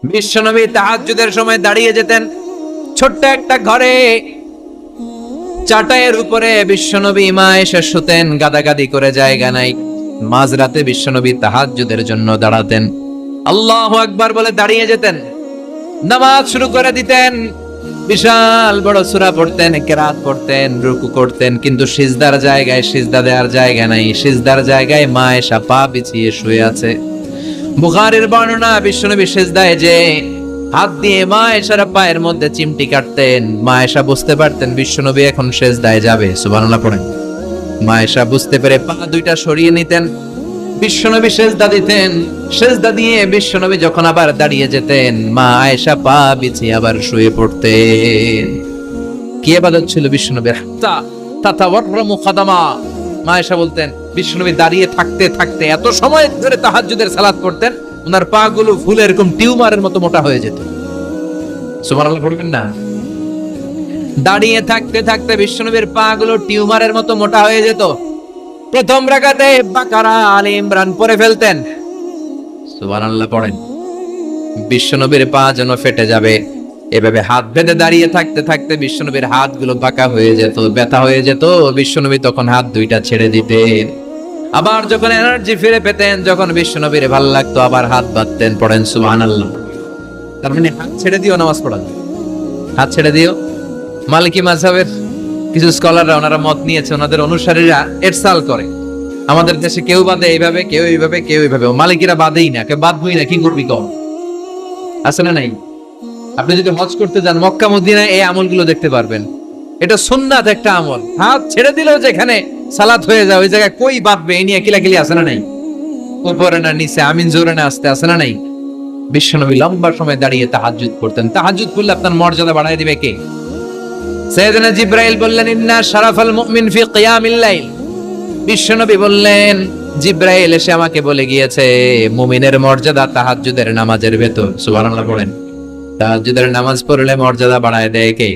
বিশ্বনবী তাহাজ্জুদের সময় দাঁড়িয়ে যেতেন। ছোট্ট একটা ঘরে চাটাইয়ের উপরে বিশ্বনবী মা এসে শুতেন, গাদাগাদি করে জায়গা নাই। মাঝরাতে বিশ্বনবী তাহাজ্জুদের জন্য দাঁড়াতেন, আল্লাহু আকবার বলে দাঁড়িয়ে যেতেন, নামাজ শুরু করে দিতেন। বিশাল বড় সূরা পড়তেন, কেরাত পড়তেন, রুকু করতেন, কিন্তু সিজদার জায়গায় সিজদা দেওয়ার জায়গা নাই। সিজদার জায়গায় মা এসা পা বিছিয়ে শুয়ে আছে। বুখারীর বর্ণনা, বিশ্বনবী সিজদায় যে হাত দিয়ে মা এসার পায়ের মধ্যে চিমটি কাটতেন। মা এসা বুঝতে পারতেন বিশ্বনবী এখন সিজদায় যাবে, সুবহানাল্লাহ পড়েন। মা এসা বুঝতে পেরে পা দুইটা সরিয়ে নিতেন, বিশ্বনবী সিজদা দিতেন। সিজদা দিয়ে বিশ্বনবী যখন আবার দাঁড়িয়ে যেতেন, মা আয়েশা পা বিছিয়ে আবার শুয়ে পড়তেন। কি ইবাদত ছিল বিশ্বনবীর! তাতাওয়াররামু খাদামা। মা আয়েশা বলতেন বিশ্বনবী দাঁড়িয়ে থাকতে থাকতে এত সময় ধরে তাহাজ্জুদের সালাত পড়তেন, ওনার পা গুলো ফুলে এরকম টিউমারের মতো মোটা হয়ে যেত। সুবহানাল্লাহ পড়বেন না? দাঁড়িয়ে থাকতে থাকতে বিশ্বনবীর পা গুলো টিউমারের মতো মোটা হয়ে যেত। প্রথম রাকাতে বাকারা, আলে ইমরান পড়ে ফেলতেন, সুবহানাল্লাহ পড়েন। বিশ্বনবীর পা যেন ফেটে যাবে, এভাবে হাত বেঁধে দাঁড়িয়ে থাকতে থাকতে বিশ্বনবীর হাতগুলো বাঁকা হয়ে যেত, ব্যথা হয়ে যেত। বিশ্বনবী তখন হাত দুইটা ছেড়ে দিতেন। আবার যখন এনার্জি ফিরে পেতেন, যখন বিশ্বনবীর ভালো লাগতো, আবার হাত বাঁধতেন। পড়েন সুবহানাল্লাহ। তার মানে হাত ছেড়ে দিও নামাজ পড়া, হাত ছেড়ে দিও। মালিকি মাযহাবের কিছু স্কলাররা ওনারা মত নিয়েছে, ওনাদের অনুসারীরা এরসাল করে। আমাদের দেশে কেউ বাদে এইভাবে, কেউ এইভাবে, কেউ এইভাবে। মালিকিরা বাদেই না, কেউ বাদবই না, কি করবি কর? আছে না নাই? আপনি যদি হজ করতে যান মক্কা মদিনায়, এই আমলগুলো দেখতে পারবেন। এটা সুন্নাত একটা আমল। হাত ছেড়ে দিলেও যেখানে সালাত হয়ে যায় ওই জায়গায় কই বাঁধবে, এই নিয়ে কিলাকিলি আছে না নাই? উপরে না নিচে, আমিন জোরে না আসতে, আছে না নাই? বিশ্বনবী লম্বা সময় দাঁড়িয়ে তাহাজ্জুদ করতেন। তাহাজ্জুদ করলে আপনার মর্যাদা বাড়ায় দিবে কে? সাইয়েদনা জিবরাইল বললেন, ইন্না শারাফাল মুমিন ফি কিয়ামিল লাইল। বিশ্বনবী বললেন, জিবরাইল এসে আমাকে বলে গিয়েছে মুমিনের মর্যাদা তাহাজ্জুদের নামাজের ভেতর। সুবহানাল্লাহ পড়েন। তাহাজ্জুদের নামাজ পড়লে মর্যাদা বাড়ায় দেয় কে?